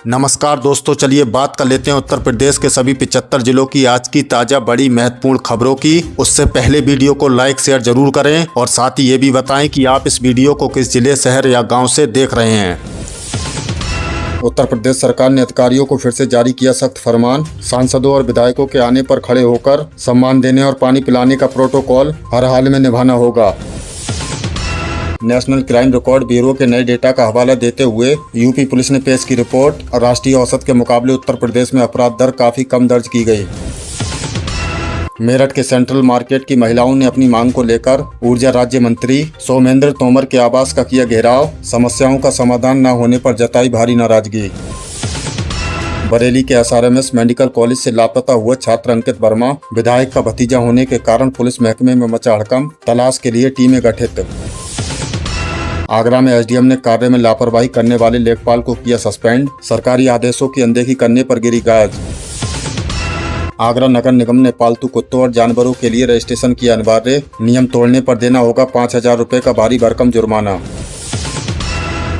नमस्कार दोस्तों, चलिए बात कर लेते हैं उत्तर प्रदेश के सभी 75 जिलों की आज की ताज़ा बड़ी महत्वपूर्ण खबरों की। उससे पहले वीडियो को लाइक शेयर जरूर करें और साथ ही ये भी बताएं कि आप इस वीडियो को किस जिले, शहर या गांव से देख रहे हैं। उत्तर प्रदेश सरकार ने अधिकारियों को फिर से जारी किया सख्त फरमान। सांसदों और विधायकों के आने पर खड़े होकर सम्मान देने और पानी पिलाने का प्रोटोकॉल हर हाल में निभाना होगा। नेशनल क्राइम रिकॉर्ड ब्यूरो के नए डेटा का हवाला देते हुए यूपी पुलिस ने पेश की रिपोर्ट। राष्ट्रीय औसत के मुकाबले उत्तर प्रदेश में अपराध दर काफी कम दर्ज की गई। मेरठ के सेंट्रल मार्केट की महिलाओं ने अपनी मांग को लेकर ऊर्जा राज्य मंत्री सोमेंद्र तोमर के आवास का किया घेराव। समस्याओं का समाधान न होने पर जताई भारी नाराजगी। बरेली के एसआरएमएस मेडिकल कॉलेज से लापता हुआ छात्र अंकित वर्मा विधायक का भतीजा होने के कारण पुलिस महकमे में मचा हड़कंप। तलाश के लिए टीमें गठित। आगरा में एसडीएम ने कार्य में लापरवाही करने वाले लेखपाल को किया सस्पेंड। सरकारी आदेशों की अनदेखी करने पर गिरी गाज। आगरा नगर निगम ने पालतू कुत्तों और जानवरों के लिए रजिस्ट्रेशन किया अनिवार्य। नियम तोड़ने पर देना होगा 5,000 रुपये का भारी भरकम जुर्माना।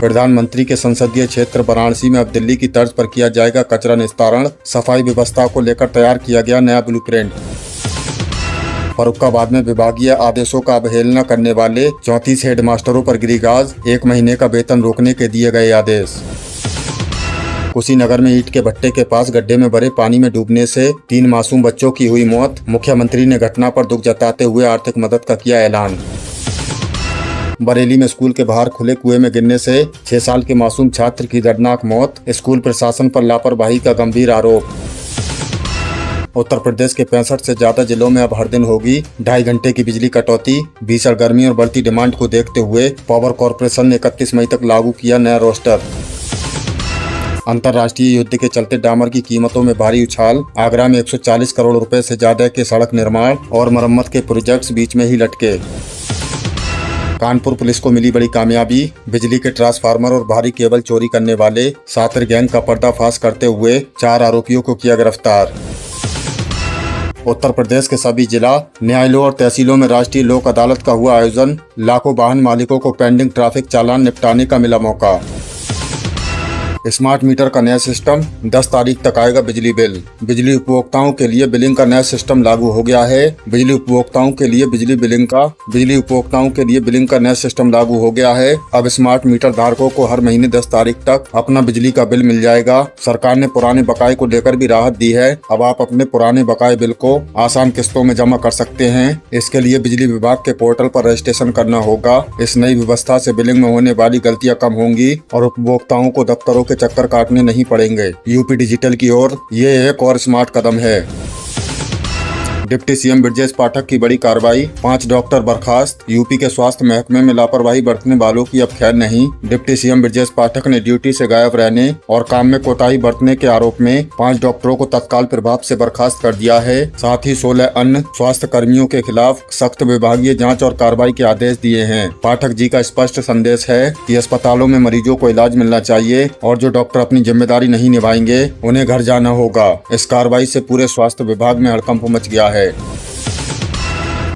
प्रधानमंत्री के संसदीय क्षेत्र वाराणसी में अब दिल्ली की तर्ज पर किया जाएगा कचरा निस्तारण। सफाई व्यवस्था को लेकर तैयार किया गया नया ब्लूप्रिंट। फर्रुखाबाद में विभागीय आदेशों का अवहेलना करने वाले 34 हेडमास्टरों पर गिरी गाज। 1 महीने का वेतन रोकने के दिए गए आदेश। कुशीनगर में ईंट के भट्टे के पास गड्ढे में भरे पानी में डूबने से 3 मासूम बच्चों की हुई मौत। मुख्यमंत्री ने घटना पर दुख जताते हुए आर्थिक मदद का किया ऐलान। बरेली में स्कूल के बाहर खुले कुएं में गिरने से 6 साल के मासूम छात्र की दर्दनाक मौत। स्कूल प्रशासन पर लापरवाही का गंभीर आरोप। उत्तर प्रदेश के 65 से ज्यादा जिलों में अब हर दिन होगी 2.5 घंटे की बिजली कटौती। भीषण गर्मी और बढ़ती डिमांड को देखते हुए पावर कॉर्पोरेशन ने 31 मई तक लागू किया नया रोस्टर। अंतर्राष्ट्रीय युद्ध के चलते डामर की कीमतों में भारी उछाल। आगरा में 140 करोड़ रुपए से ज्यादा के सड़क निर्माण और मरम्मत के प्रोजेक्ट्स बीच में ही लटके। कानपुर पुलिस को मिली बड़ी कामयाबी। बिजली के ट्रांसफार्मर और भारी केबल चोरी करने वाले सातिर गैंग का पर्दाफाश करते हुए 4 आरोपियों को किया गिरफ्तार। उत्तर प्रदेश के सभी जिला न्यायालयों और तहसीलों में राष्ट्रीय लोक अदालत का हुआ आयोजन। लाखों वाहन मालिकों को पेंडिंग ट्रैफिक चालान निपटाने का मिला मौका। स्मार्ट मीटर का नया सिस्टम 10 तारीख तक आएगा बिजली बिल। बिजली उपभोक्ताओं के लिए बिलिंग का नया सिस्टम लागू हो गया है। बिजली उपभोक्ताओं के लिए बिलिंग का नया सिस्टम लागू हो गया है। अब स्मार्ट मीटर धारकों को हर महीने 10 तारीख तक अपना बिजली का बिल मिल जाएगा। सरकार ने पुराने बकाये को लेकर भी राहत दी है। अब आप अपने पुराने बकाये बिल को आसान किस्तों में जमा कर सकते हैं। इसके लिए बिजली विभाग के पोर्टल पर रजिस्ट्रेशन करना होगा। इस नई व्यवस्था से बिलिंग में होने वाली गलतियां कम होंगी और उपभोक्ताओं को दफ्तरों के चक्कर काटने नहीं पड़ेंगे। यूपी डिजिटल की ओर ये एक और स्मार्ट कदम है। डिप्टी सीएम ब्रजेश पाठक की बड़ी कार्रवाई। 5 डॉक्टर बर्खास्त। यूपी के स्वास्थ्य महकमे में लापरवाही बरतने वालों की अब खैर नहीं। डिप्टी सीएम ब्रजेश पाठक ने ड्यूटी से गायब रहने और काम में कोताही बरतने के आरोप में 5 डॉक्टरों को तत्काल प्रभाव से बर्खास्त कर दिया है। साथ ही 16 अन्य स्वास्थ्य कर्मियों के खिलाफ सख्त विभागीय जाँच और कार्रवाई के आदेश दिए हैं। पाठक जी का स्पष्ट संदेश है कि अस्पतालों में मरीजों को इलाज मिलना चाहिए और जो डॉक्टर अपनी जिम्मेदारी नहीं निभाएंगे उन्हें घर जाना होगा। इस कार्रवाई से पूरे स्वास्थ्य विभाग में हड़कंप मच गया है।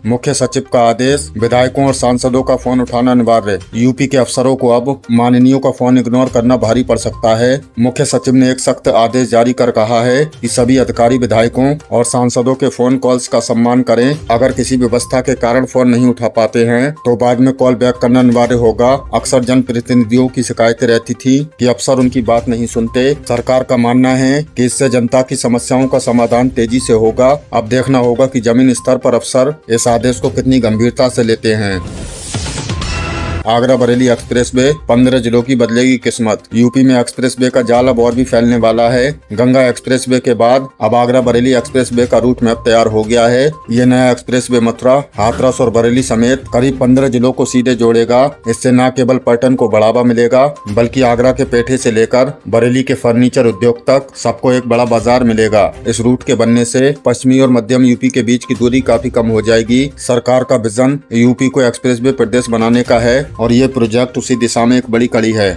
मुख्य सचिव का आदेश। विधायकों और सांसदों का फोन उठाना अनिवार्य। यूपी के अफसरों को अब माननीयों का फोन इग्नोर करना भारी पड़ सकता है। मुख्य सचिव ने एक सख्त आदेश जारी कर कहा है कि सभी अधिकारी विधायकों और सांसदों के फोन कॉल्स का सम्मान करें। अगर किसी व्यवस्था के कारण फोन नहीं उठा पाते हैं तो बाद में कॉल बैक करना अनिवार्य होगा। अक्सर जनप्रतिनिधियों की शिकायतें रहती थी कि अफसर उनकी बात नहीं सुनते। सरकार का मानना है कि इससे जनता की समस्याओं का समाधान तेजी से होगा। अब देखना होगा कि जमीन स्तर पर अफसर इस आदेश को कितनी गंभीरता से लेते हैं। आगरा बरेली एक्सप्रेस वे 15 जिलों की बदलेगी किस्मत। यूपी में एक्सप्रेस वे का जाल अब और भी फैलने वाला है। गंगा एक्सप्रेस वे के बाद अब आगरा बरेली एक्सप्रेस वे का रूट मैप तैयार हो गया है। ये नया एक्सप्रेस वे मथुरा, हाथरस और बरेली समेत करीब 15 जिलों को सीधे जोड़ेगा। इससे न केवल पर्यटन को बढ़ावा मिलेगा बल्कि आगरा के पेठे से लेकर बरेली के फर्नीचर उद्योग तक सबको एक बड़ा बाजार मिलेगा। इस रूट के बनने से पश्चिमी और मध्यम यूपी के बीच की दूरी काफी कम हो जाएगी। सरकार का विजन यूपी को एक्सप्रेस वे प्रदेश बनाने का है और ये प्रोजेक्ट उसी दिशा में एक बड़ी कड़ी है।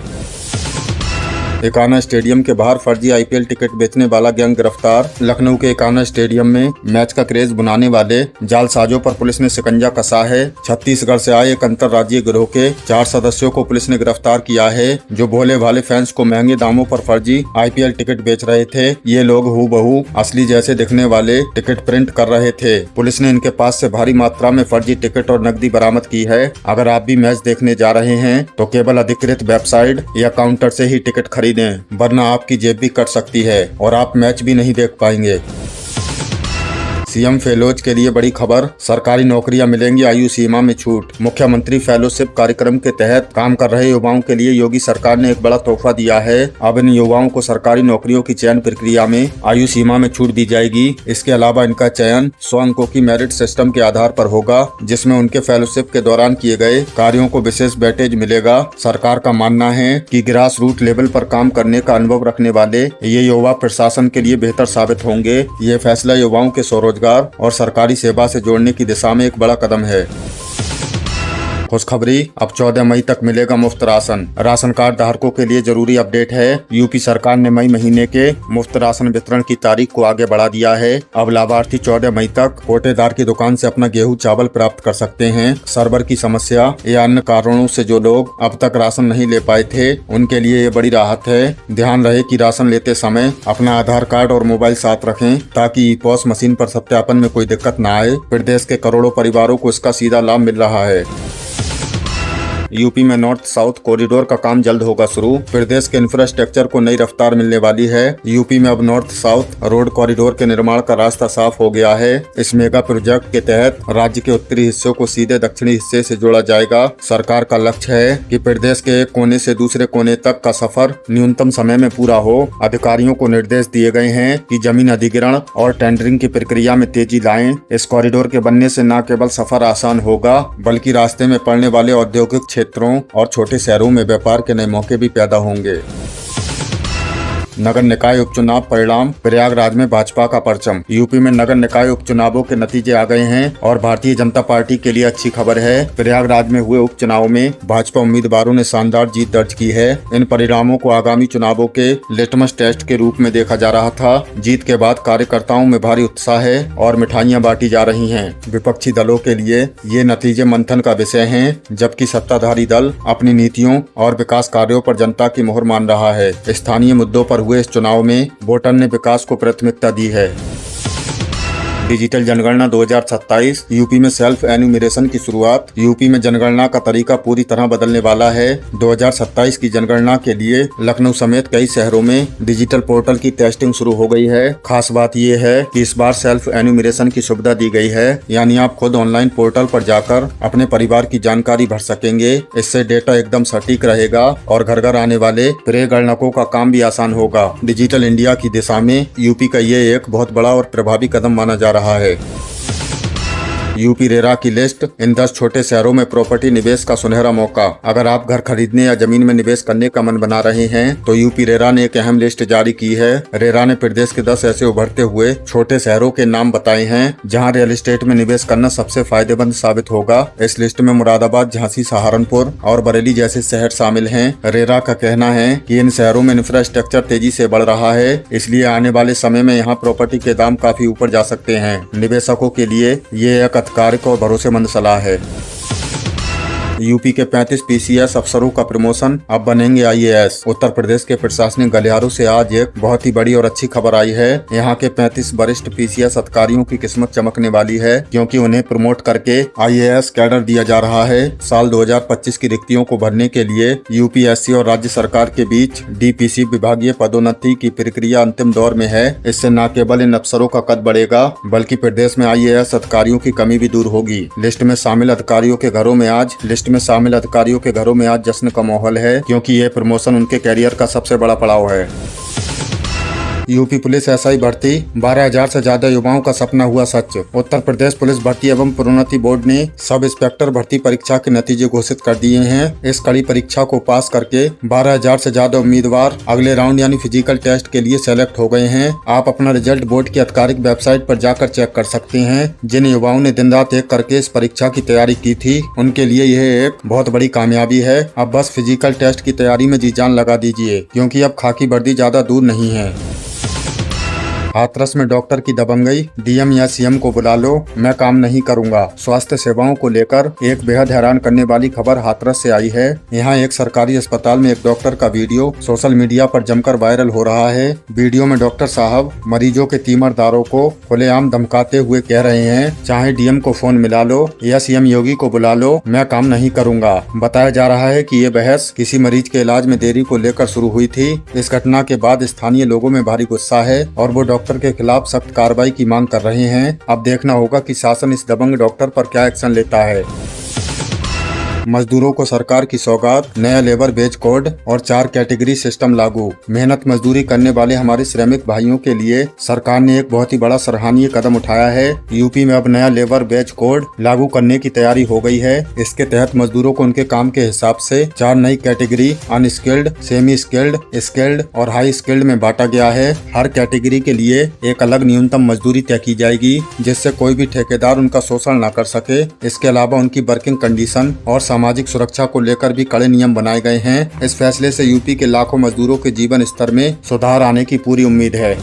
एकाना स्टेडियम के बाहर फर्जी आईपीएल टिकट बेचने वाला गैंग गिरफ्तार। लखनऊ के एकाना स्टेडियम में मैच का क्रेज बुनाने वाले जालसाजों पर पुलिस ने शिकंजा कसा है। छत्तीसगढ़ से आए एक अंतर्राज्यीय गिरोह के 4 सदस्यों को पुलिस ने गिरफ्तार किया है, जो भोले भाले फैंस को महंगे दामों पर फर्जी आईपीएल टिकट बेच रहे थे। ये लोग हूबहू असली जैसे दिखने वाले टिकट प्रिंट कर रहे थे। पुलिस ने इनके पास से भारी मात्रा में फर्जी टिकट और नकदी बरामद की है। अगर आप भी मैच देखने जा रहे हैं तो केवल अधिकृत वेबसाइट या काउंटर से ही टिकट खरीदें, वरना आपकी जेब भी कट सकती है और आप मैच भी नहीं देख पाएंगे। सीएम फेलोज के लिए बड़ी खबर, सरकारी नौकरियां मिलेंगी आयु सीमा में छूट। मुख्यमंत्री फेलोशिप कार्यक्रम के तहत काम कर रहे युवाओं के लिए योगी सरकार ने एक बड़ा तोहफा दिया है। अब इन युवाओं को सरकारी नौकरियों की चयन प्रक्रिया में आयु सीमा में छूट दी जाएगी। इसके अलावा इनका चयन 100 अंकों की मेरिट सिस्टम के आधार पर होगा, जिसमें उनके फेलोशिप के दौरान किए गए कार्यों को विशेष वेटेज मिलेगा। सरकार का मानना है कि ग्रास रूट लेवल पर काम करने का अनुभव रखने वाले ये युवा प्रशासन के लिए बेहतर साबित होंगे। ये फैसला युवाओं के स्वरोजगार और सरकारी सेवा से जोड़ने की दिशा में एक बड़ा कदम है। खुशखबरी, अब 14 मई तक मिलेगा मुफ्त राशन। राशन कार्ड धारकों के लिए जरूरी अपडेट है। यूपी सरकार ने मई महीने के मुफ्त राशन वितरण की तारीख को आगे बढ़ा दिया है। अब लाभार्थी 14 मई तक कोटेदार की दुकान से अपना गेहूं चावल प्राप्त कर सकते हैं। सर्वर की समस्या या अन्य कारणों से जो लोग अब तक राशन नहीं ले पाए थे, उनके लिए ये बड़ी राहत है। ध्यान रहे कि राशन लेते समय अपना आधार कार्ड और मोबाइल साथ रखें, ताकि पॉस मशीन पर सत्यापन में कोई दिक्कत न आए। प्रदेश के करोड़ों परिवारों को इसका सीधा लाभ मिल रहा है। यूपी में नॉर्थ साउथ कॉरिडोर का काम जल्द होगा शुरू। प्रदेश के इंफ्रास्ट्रक्चर को नई रफ्तार मिलने वाली है। यूपी में अब नॉर्थ साउथ रोड कॉरिडोर के निर्माण का रास्ता साफ हो गया है। इस मेगा प्रोजेक्ट के तहत राज्य के उत्तरी हिस्सों को सीधे दक्षिणी हिस्से से जोड़ा जाएगा। सरकार का लक्ष्य है कि प्रदेश के एक कोने से दूसरे कोने तक का सफर न्यूनतम समय में पूरा हो। अधिकारियों को निर्देश दिए गए हैं कि जमीन अधिग्रहण और टेंडरिंग की प्रक्रिया में तेजी लाएं। इस कॉरिडोर के बनने से न केवल सफर आसान होगा, बल्कि रास्ते में पड़ने वाले औद्योगिक क्षेत्रों और छोटे शहरों में व्यापार के नए मौके भी पैदा होंगे। नगर निकाय उपचुनाव परिणाम, प्रयागराज में भाजपा का परचम। यूपी में नगर निकाय उपचुनावों के नतीजे आ गए हैं और भारतीय जनता पार्टी के लिए अच्छी खबर है। प्रयागराज में हुए उपचुनाव में भाजपा उम्मीदवारों ने शानदार जीत दर्ज की है। इन परिणामों को आगामी चुनावों के लिटमस टेस्ट के रूप में देखा जा रहा था। जीत के बाद कार्यकर्ताओं में भारी उत्साह है और मिठाइयां बांटी जा रही हैं। विपक्षी दलों के लिए ये नतीजे मंथन का विषय हैं, जबकि सत्ताधारी दल अपनी नीतियों और विकास कार्यों पर जनता की मोहर मान रहा है। स्थानीय मुद्दों पर हुए इस चुनाव में वोटर ने विकास को प्राथमिकता दी है। डिजिटल जनगणना 2027, यूपी में सेल्फ एन्यूमरेशन की शुरुआत। यूपी में जनगणना का तरीका पूरी तरह बदलने वाला है। 2027 की जनगणना के लिए लखनऊ समेत कई शहरों में डिजिटल पोर्टल की टेस्टिंग शुरू हो गई है। खास बात यह है कि इस बार सेल्फ एन्यूमरेशन की सुविधा दी गई है, यानी आप खुद ऑनलाइन पोर्टल पर जाकर अपने परिवार की जानकारी भर सकेंगे। इससे डेटा एकदम सटीक रहेगा और घर घर आने वाले प्रेगणकों का काम भी आसान होगा। डिजिटल इंडिया की दिशा में यूपी का ये एक बहुत बड़ा और प्रभावी कदम माना जा रहा है। यूपी रेरा की लिस्ट, इन 10 छोटे शहरों में प्रॉपर्टी निवेश का सुनहरा मौका। अगर आप घर खरीदने या जमीन में निवेश करने का मन बना रहे हैं तो यूपी रेरा ने एक अहम लिस्ट जारी की है। रेरा ने प्रदेश के 10 ऐसे उभरते हुए छोटे शहरों के नाम बताए हैं जहां रियल एस्टेट में निवेश करना सबसे फायदेमंद साबित होगा। इस लिस्ट में मुरादाबाद, झांसी, सहारनपुर और बरेली जैसे शहर शामिल हैं। रेरा का कहना है कि इन शहरों में इंफ्रास्ट्रक्चर तेजी से बढ़ रहा है, इसलिए आने वाले समय में यहाँ प्रॉपर्टी के दाम काफी ऊपर जा सकते हैं। निवेशकों के लिए ये एक आधिकारिक और भरोसेमंद सलाह है। यूपी के 35 पीसीएस अफसरों का प्रमोशन, अब बनेंगे आईएएस। उत्तर प्रदेश के प्रशासनिक गलियारों से आज एक बहुत ही बड़ी और अच्छी खबर आई है। यहाँ के 35 वरिष्ठ पीसीएस अधिकारियों की किस्मत चमकने वाली है, क्योंकि उन्हें प्रमोट करके आईएएस कैडर दिया जा रहा है। साल 2025 की रिक्तियों को भरने के लिए यूपीएससी और राज्य सरकार के बीच डीपीसी विभागीय पदोन्नति की प्रक्रिया अंतिम दौर में है। इससे न केवल इन अफसरों का कद बढ़ेगा, बल्कि प्रदेश में आईएएस अधिकारियों की कमी भी दूर होगी। लिस्ट में शामिल अधिकारियों के घरों में आज जश्न का माहौल है, क्योंकि ये प्रमोशन उनके कैरियर का सबसे बड़ा पड़ाव है। यूपी पुलिस एसआई भर्ती, 12,000 से ज्यादा युवाओं का सपना हुआ सच। उत्तर प्रदेश पुलिस भर्ती एवं प्रोन्नति बोर्ड ने सब इंस्पेक्टर भर्ती परीक्षा के नतीजे घोषित कर दिए हैं। इस कड़ी परीक्षा को पास करके 12,000 से ज्यादा उम्मीदवार अगले राउंड यानी फिजिकल टेस्ट के लिए सेलेक्ट हो गए हैं। आप अपना रिजल्ट बोर्ड की आधिकारिक वेबसाइट पर जाकर चेक कर सकते हैं। जिन युवाओं ने दिन रात एक करके इस परीक्षा की तैयारी की थी, उनके लिए यह एक बहुत बड़ी कामयाबी है। अब बस फिजिकल टेस्ट की तैयारी में जी जान लगा दीजिए, क्योंकि अब खाकी वर्दी ज्यादा दूर नहीं है। हाथरस में डॉक्टर की दबंगई, डीएम या सीएम को बुला लो, मैं काम नहीं करूंगा। स्वास्थ्य सेवाओं को लेकर एक बेहद हैरान करने वाली खबर हाथरस से आई है। यहाँ एक सरकारी अस्पताल में एक डॉक्टर का वीडियो सोशल मीडिया पर जमकर वायरल हो रहा है। वीडियो में डॉक्टर साहब मरीजों के तीमरदारों को खुलेआम धमकाते हुए कह रहे हैं, चाहे डीएम को फोन मिला लो या सीएम योगी को बुला लो, मैं काम नहीं करूंगा। बताया जा रहा है कि ये बहस किसी मरीज के इलाज में देरी को लेकर शुरू हुई थी। इस घटना के बाद स्थानीय लोगों में भारी गुस्सा है और वो डॉक्टर के खिलाफ सख्त कार्रवाई की मांग कर रहे हैं। अब देखना होगा कि शासन इस दबंग डॉक्टर पर क्या एक्शन लेता है। मजदूरों को सरकार की सौगात, नया लेबर वेज कोड और 4 कैटेगरी सिस्टम लागू। मेहनत मजदूरी करने वाले हमारे श्रमिक भाइयों के लिए सरकार ने एक बहुत ही बड़ा सराहनीय कदम उठाया है। यूपी में अब नया लेबर वेज कोड लागू करने की तैयारी हो गई है। इसके तहत मजदूरों को उनके काम के हिसाब से 4 नई category unskilled, semi skilled, skilled और हाई स्किल्ड में बांटा गया है। हर कैटेगरी के लिए एक अलग न्यूनतम मजदूरी तय की जाएगी, जिससे कोई भी ठेकेदार उनका शोषण न कर सके। इसके अलावा उनकी वर्किंग कंडीशन और सामाजिक सुरक्षा को लेकर भी कड़े नियम बनाए गए हैं। इस फैसले से यूपी के लाखों मजदूरों के जीवन स्तर में सुधार आने की पूरी उम्मीद है।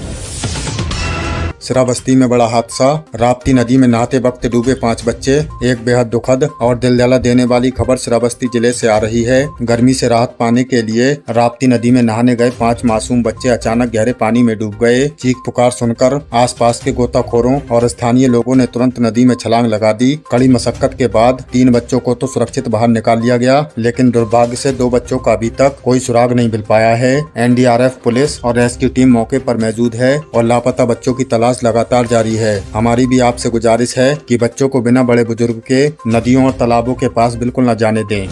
श्रावस्ती में बड़ा हादसा, राप्ती नदी में नहाते वक्त डूबे 5 बच्चे। एक बेहद दुखद और दिलदहला देने वाली खबर श्रावस्ती जिले से आ रही है। गर्मी से राहत पाने के लिए राप्ती नदी में नहाने गए 5 मासूम बच्चे अचानक गहरे पानी में डूब गए। चीख पुकार सुनकर आसपास के गोताखोरों और स्थानीय लोगों ने तुरंत नदी में छलांग लगा दी। कड़ी मशक्कत के बाद 3 बच्चों को तो सुरक्षित बाहर निकाल लिया गया, लेकिन दुर्भाग्य से 2 बच्चों का अभी तक कोई सुराग नहीं मिल पाया है। एनडीआरएफ, पुलिस और रेस्क्यू टीम मौके पर मौजूद है और लापता बच्चों की तलाश लगातार जारी है। हमारी भी आपसे गुजारिश है कि बच्चों को बिना बड़े बुजुर्ग के नदियों और तालाबों के पास बिल्कुल न जाने दें।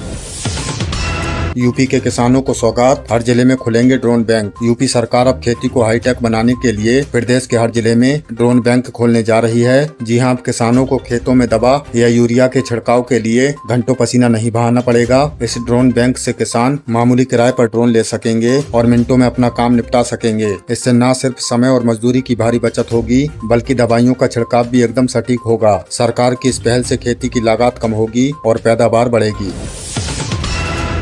यूपी के किसानों को सौगात, हर जिले में खुलेंगे ड्रोन बैंक। यूपी सरकार अब खेती को हाईटेक बनाने के लिए प्रदेश के हर जिले में ड्रोन बैंक खोलने जा रही है। जी हां, अब किसानों को खेतों में दवा या यूरिया के छिड़काव के लिए घंटों पसीना नहीं बहाना पड़ेगा। इस ड्रोन बैंक से किसान मामूली किराए पर ड्रोन ले सकेंगे और मिनटों में अपना काम निपटा सकेंगे। इससे न सिर्फ समय और मजदूरी की भारी बचत होगी, बल्कि दवाइयों का छिड़काव भी एकदम सटीक होगा। सरकार की इस पहल से खेती की लागत कम होगी और पैदावार बढ़ेगी।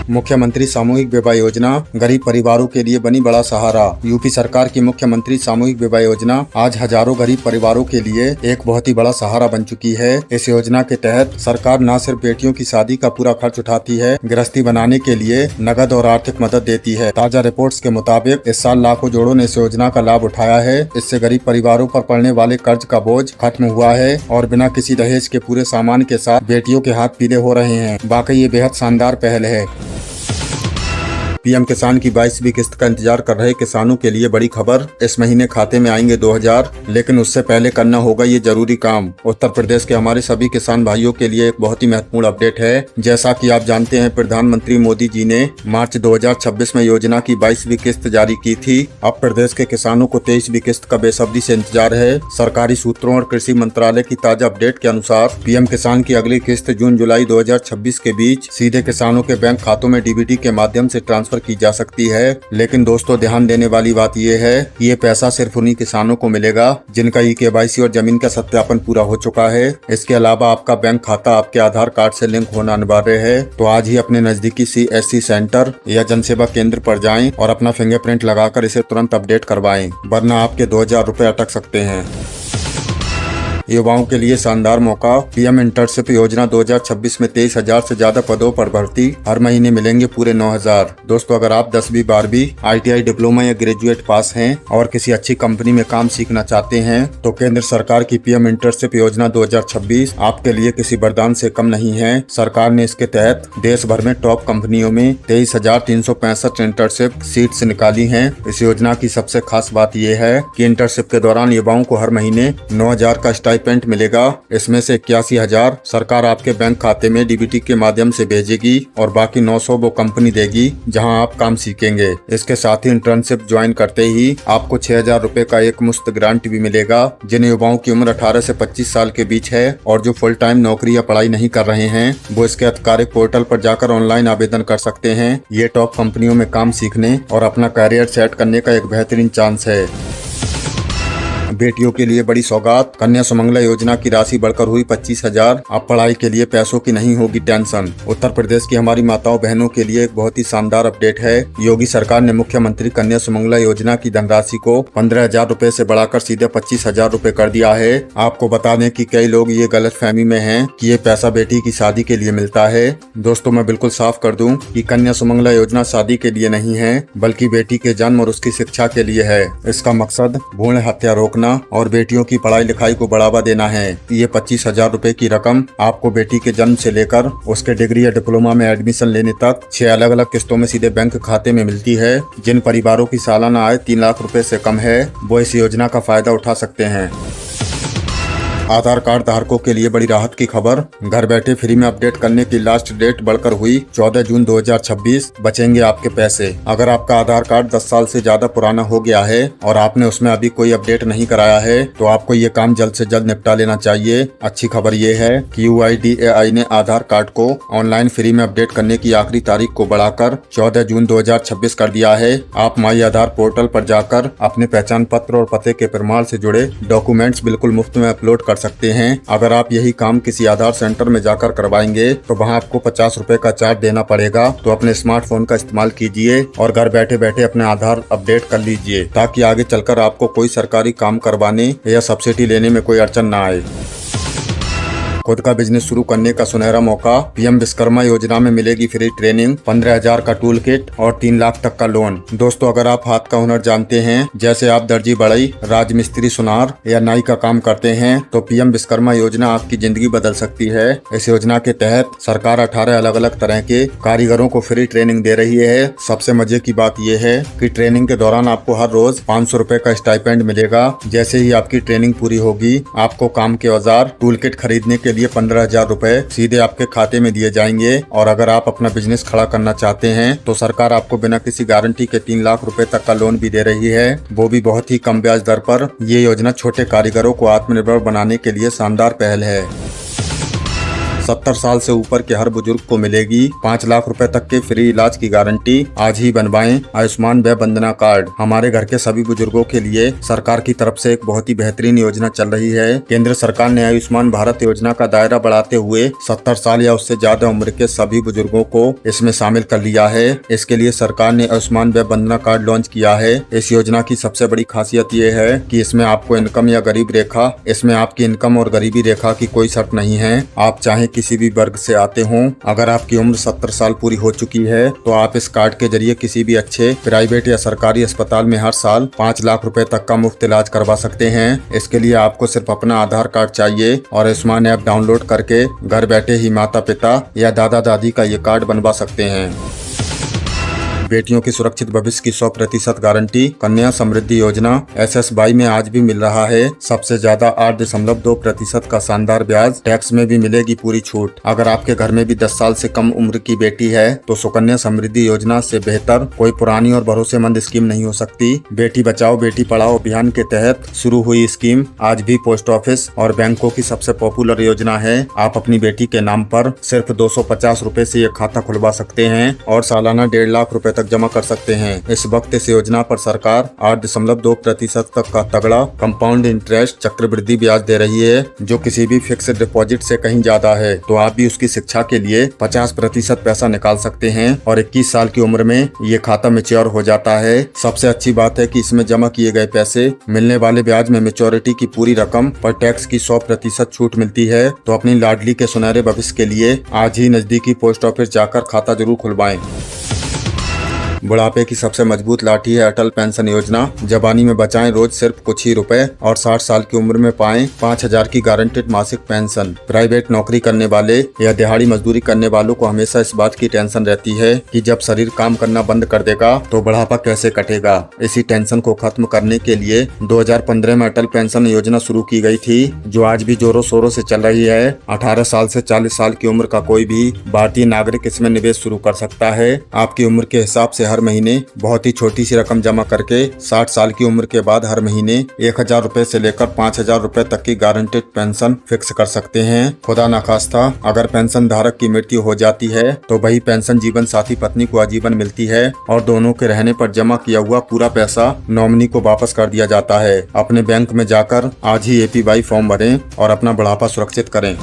मुख्यमंत्री सामूहिक विवाह योजना गरीब परिवारों के लिए बनी बड़ा सहारा। यूपी सरकार की मुख्यमंत्री सामूहिक विवाह योजना आज हजारों गरीब परिवारों के लिए एक बहुत ही बड़ा सहारा बन चुकी है। इस योजना के तहत सरकार न सिर्फ बेटियों की शादी का पूरा खर्च उठाती है, गृहस्थी बनाने के लिए नगद और आर्थिक मदद देती है। ताजा रिपोर्ट्स के मुताबिक इस साल लाखों जोड़ों ने इस योजना का लाभ उठाया है। इससे गरीब परिवारों पर पड़ने वाले कर्ज का बोझ खत्म हुआ है और बिना किसी दहेज के पूरे सामान के साथ बेटियों के हाथ पीले हो रहे हैं। वाकई ये बेहद शानदार पहल है। पीएम किसान की 22वीं किस्त का इंतजार कर रहे किसानों के लिए बड़ी खबर, इस महीने खाते में आएंगे 2000, लेकिन उससे पहले करना होगा ये जरूरी काम। उत्तर प्रदेश के हमारे सभी किसान भाइयों के लिए एक बहुत ही महत्वपूर्ण अपडेट है। जैसा कि आप जानते हैं, प्रधानमंत्री मोदी जी ने मार्च 2026 में योजना की 22वीं किस्त जारी की थी। अब प्रदेश के किसानों को 23वीं किस्त का बेसब्री से इंतजार है। सरकारी सूत्रों और कृषि मंत्रालय की ताजा अपडेट के अनुसार पीएम किसान की अगली किस्त जून जुलाई 2026 के बीच सीधे किसानों के बैंक खातों में डीबीटी के माध्यम से ट्रांसफर की जा सकती है। लेकिन दोस्तों, ध्यान देने वाली बात यह है कि ये पैसा सिर्फ उन्हीं किसानों को मिलेगा जिनका KYC और जमीन का सत्यापन पूरा हो चुका है। इसके अलावा आपका बैंक खाता आपके आधार कार्ड से लिंक होना अनिवार्य है। तो आज ही अपने नजदीकी CSC सेंटर या जनसेवा केंद्र पर जाएं और अपना फिंगरप्रिंट लगाकर इसे तुरंत अपडेट करवाएं, वरना आपके 2000 रुपए अटक सकते हैं। युवाओं के लिए शानदार मौका, पीएम इंटर्नशिप योजना 2026 में 23,000 से ज्यादा पदों पर भर्ती, हर महीने मिलेंगे पूरे 9,000। दोस्तों, अगर आप 10वीं 12वीं ITI डिप्लोमा या ग्रेजुएट पास हैं और किसी अच्छी कंपनी में काम सीखना चाहते हैं, तो केंद्र सरकार की पीएम इंटर्नशिप योजना 2026 आपके लिए किसी वरदान से कम नहीं है। सरकार ने इसके तहत देश भर में टॉप कंपनियों में 23,365 इंटर्नशिप सीट्स निकाली हैं। इस योजना की सबसे खास बात यह है कि इंटर्नशिप के दौरान युवाओं को हर महीने 9,000 का स्टाइपेंड मिलेगा। इसमें से 81,000 सरकार आपके बैंक खाते में डीबीटी के माध्यम से भेजेगी और बाकी 900 वो कंपनी देगी जहां आप काम सीखेंगे। इसके साथ ही इंटर्नशिप ज्वाइन करते ही आपको 6,000 रुपए का एक मुफ्त ग्रांट भी मिलेगा। जिन युवाओं की उम्र 18 से 25 साल के बीच है और जो फुल टाइम नौकरी या पढ़ाई नहीं कर रहे हैं, वो इसके आधिकारिक पोर्टल पर जाकर ऑनलाइन आवेदन कर सकते हैं। ये टॉप कंपनियों में काम सीखने और अपना करियर सेट करने का एक बेहतरीन चांस है। बेटियों के लिए बड़ी सौगात, कन्या सुमंगला योजना की राशि बढ़कर हुई 25,000। अब पढ़ाई के लिए पैसों की नहीं होगी टेंशन। उत्तर प्रदेश की हमारी माताओं बहनों के लिए एक बहुत ही शानदार अपडेट है। योगी सरकार ने मुख्यमंत्री कन्या सुमंगला योजना की धनराशि को 15,000 रुपए से बढ़ाकर सीधे 25,000 रुपए कर दिया है। आपको बता दें कि कई लोग ये गलतफहमी में हैं कि ये पैसा बेटी की शादी के लिए मिलता है। दोस्तों, मैं बिल्कुल साफ कर दूं कि कन्या सुमंगला योजना शादी के लिए नहीं है, बल्कि बेटी के जन्म और उसकी शिक्षा के लिए है। इसका मकसद भ्रूण हत्या रोकना और बेटियों की पढ़ाई लिखाई को बढ़ावा देना है। ये 25,000 रुपए की रकम आपको बेटी के जन्म से लेकर उसके डिग्री या डिप्लोमा में एडमिशन लेने तक 6 अलग अलग किस्तों में सीधे बैंक खाते में मिलती है। जिन परिवारों की सालाना आय 3 लाख रुपए से कम है, वो इस योजना का फायदा उठा सकते हैं। आधार कार्ड धारकों के लिए बड़ी राहत की खबर। घर बैठे फ्री में अपडेट करने की लास्ट डेट बढ़कर हुई 14 जून 2026। बचेंगे आपके पैसे। अगर आपका आधार कार्ड 10 साल से ज्यादा पुराना हो गया है और आपने उसमें अभी कोई अपडेट नहीं कराया है, तो आपको ये काम जल्द से जल्द निपटा लेना चाहिए। अच्छी खबर ये है कि UIDAI ने आधार कार्ड को ऑनलाइन फ्री में अपडेट करने की आखिरी तारीख को बढ़ाकर 14 जून 2026 कर दिया है। आप माई आधार पोर्टल पर जाकर अपने पहचान पत्र और पते के प्रमाण से जुड़े डॉक्यूमेंट्स बिल्कुल मुफ्त में अपलोड कर सकते हैं। अगर आप यही काम किसी आधार सेंटर में जाकर करवाएंगे तो वहां आपको 50 रुपए का चार्ज देना पड़ेगा। तो अपने स्मार्टफोन का इस्तेमाल कीजिए और घर बैठे बैठे अपने आधार अपडेट कर लीजिए, ताकि आगे चलकर आपको कोई सरकारी काम करवाने या सब्सिडी लेने में कोई अड़चन न आए। खुद का बिजनेस शुरू करने का सुनहरा मौका। PM विश्वकर्मा योजना में मिलेगी फ्री ट्रेनिंग, 15,000 का टूल किट और 3 लाख तक का लोन। दोस्तों, अगर आप हाथ का हुनर जानते हैं, जैसे आप दर्जी बढ़ई, राजमिस्त्री सुनार या नाई का काम करते हैं, तो PM विश्वकर्मा योजना आपकी जिंदगी बदल सकती है। इस योजना के तहत सरकार 18 अलग अलग तरह के कारीगरों को फ्री ट्रेनिंग दे रही है। सबसे मजे की बात यह है कि ट्रेनिंग के दौरान आपको हर रोज 500 रुपए का स्टाइपेंड मिलेगा। जैसे ही आपकी ट्रेनिंग पूरी होगी, आपको काम के औजार, टूल किट खरीदने के लिए 15,000 रुपए सीधे आपके खाते में दिए जाएंगे। और अगर आप अपना बिजनेस खड़ा करना चाहते हैं, तो सरकार आपको बिना किसी गारंटी के 3 लाख रुपए तक का लोन भी दे रही है, वो भी बहुत ही कम ब्याज दर पर। ये योजना छोटे कारीगरों को आत्मनिर्भर बनाने के लिए शानदार पहल है। 70 साल से ऊपर के हर बुजुर्ग को मिलेगी 5 लाख रुपए तक के फ्री इलाज की गारंटी। आज ही बनवाएं आयुष्मान वय वंदना कार्ड। हमारे घर के सभी बुजुर्गों के लिए सरकार की तरफ से एक बहुत ही बेहतरीन योजना चल रही है। केंद्र सरकार ने आयुष्मान भारत योजना का दायरा बढ़ाते हुए 70 साल या उससे ज्यादा उम्र के सभी बुजुर्गों को इसमें शामिल कर लिया है। इसके लिए सरकार ने आयुष्मान वय वंदना कार्ड लॉन्च किया है। इस योजना की सबसे बड़ी खासियत ये है कि इसमें आपको इनकम या गरीब रेखा, इसमें आपकी इनकम और गरीबी रेखा की कोई शर्त नहीं है। आप चाहे किसी भी वर्ग से आते हों, अगर आपकी उम्र 70 साल पूरी हो चुकी है, तो आप इस कार्ड के जरिए किसी भी अच्छे प्राइवेट या सरकारी अस्पताल में हर साल 5 लाख रुपए तक का मुफ्त इलाज करवा सकते हैं। इसके लिए आपको सिर्फ अपना आधार कार्ड चाहिए और आयुष्मान ऐप डाउनलोड करके घर बैठे ही माता पिता या दादा दादी का ये कार्ड बनवा सकते हैं। बेटियों की सुरक्षित भविष्य की 100% गारंटी। कन्या समृद्धि योजना SSBI में आज भी मिल रहा है सबसे ज्यादा 8.2% का शानदार ब्याज। टैक्स में भी मिलेगी पूरी छूट। अगर आपके घर में भी 10 साल से कम उम्र की बेटी है, तो सुकन्या समृद्धि योजना से बेहतर कोई पुरानी और भरोसेमंद स्कीम नहीं हो सकती। बेटी बचाओ बेटी पढ़ाओ अभियान के तहत शुरू हुई स्कीम आज भी पोस्ट ऑफिस और बैंकों की सबसे पॉपुलर योजना है। आप अपनी बेटी के नाम पर सिर्फ 250 रुपए से ये खाता खुलवा सकते हैं और सालाना 1.5 लाख रुपए तक जमा कर सकते हैं। इस वक्त इस योजना पर सरकार 8.2% तक का तगड़ा कंपाउंड इंटरेस्ट चक्रवृद्धि ब्याज दे रही है, जो किसी भी फिक्स्ड डिपॉजिट से कहीं ज्यादा है। तो आप भी उसकी शिक्षा के लिए 50% पैसा निकाल सकते हैं और 21 साल की उम्र में ये खाता मैच्योर हो जाता है। सबसे अच्छी बात है कि इसमें जमा किए गए पैसे मिलने वाले ब्याज में मैच्योरिटी की पूरी रकम पर टैक्स की 100% छूट मिलती है। तो अपनी लाडली के सुनहरे भविष्य के लिए आज ही नजदीकी पोस्ट ऑफिस जाकर खाता जरूर खुलवाएं। बुढ़ापे की सबसे मजबूत लाठी है अटल पेंशन योजना। जवानी में बचाएं रोज सिर्फ कुछ ही रुपए और 60 साल की उम्र में पाएं 5,000 की गारंटेड मासिक पेंशन। प्राइवेट नौकरी करने वाले या दिहाड़ी मजदूरी करने वालों को हमेशा इस बात की टेंशन रहती है कि जब शरीर काम करना बंद कर देगा तो बुढ़ापा कैसे कटेगा। इसी टेंशन को खत्म करने के लिए 2015 में अटल पेंशन योजना शुरू की गई थी, जो आज भी जोरों शोरों से चल रही है। 18 साल से 40 साल की उम्र का कोई भी भारतीय नागरिक इसमें निवेश शुरू कर सकता है। आपकी उम्र के हिसाब से हर महीने बहुत ही छोटी सी रकम जमा करके 60 साल की उम्र के बाद हर महीने 1,000 रुपए से लेकर 5,000 रुपए तक की गारंटेड पेंशन फिक्स कर सकते हैं। खुदा ना खास्ता अगर पेंशन धारक की मृत्यु हो जाती है तो वही पेंशन जीवन साथी पत्नी को आजीवन मिलती है और दोनों के रहने पर जमा किया हुआ पूरा पैसा नॉमिनी को वापस कर दिया जाता है। अपने बैंक में जाकर आज ही APY फॉर्म भरें और अपना बुढ़ापा सुरक्षित करें।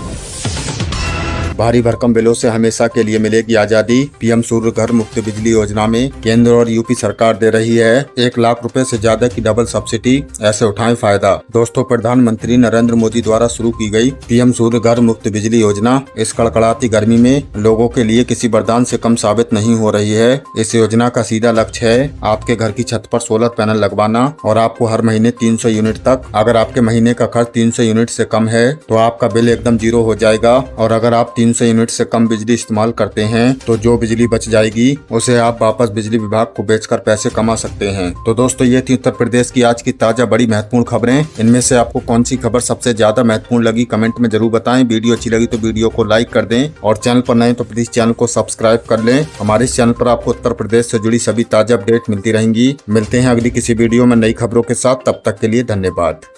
भारी भरकम बिलों से हमेशा के लिए मिलेगी आजादी। PM सूर्य घर मुफ्त बिजली योजना में केंद्र और यूपी सरकार दे रही है 1 लाख रुपए से ज्यादा की डबल सब्सिडी। ऐसे उठाएं फायदा। दोस्तों, प्रधानमंत्री नरेंद्र मोदी द्वारा शुरू की गई PM सूर्य घर मुफ्त बिजली योजना इस कड़कड़ाती गर्मी में लोगों के लिए किसी वरदान से कम साबित नहीं हो रही है। इस योजना का सीधा लक्ष्य है आपके घर की छत पर सोलर पैनल लगवाना और आपको हर महीने 300 यूनिट तक। अगर आपके महीने का खर्च 300 यूनिट से कम है तो आपका बिल एकदम 0 हो जाएगा और अगर आप 300 यूनिट से कम बिजली इस्तेमाल करते हैं तो जो बिजली बच जाएगी उसे आप वापस बिजली विभाग को बेचकर पैसे कमा सकते हैं। तो दोस्तों, ये थी उत्तर प्रदेश की आज की ताजा बड़ी महत्वपूर्ण खबरें। इनमें से आपको कौन सी खबर सबसे ज्यादा महत्वपूर्ण लगी कमेंट में जरूर बताएं। वीडियो अच्छी लगी तो वीडियो को लाइक कर दें और चैनल पर नए तो प्लीज चैनल को सब्सक्राइब कर लें। हमारे इस चैनल पर आपको उत्तर प्रदेश से जुड़ी सभी ताजा अपडेट मिलती रहेंगी। मिलते हैं अगली किसी वीडियो में नई खबरों के साथ। तब तक के लिए धन्यवाद।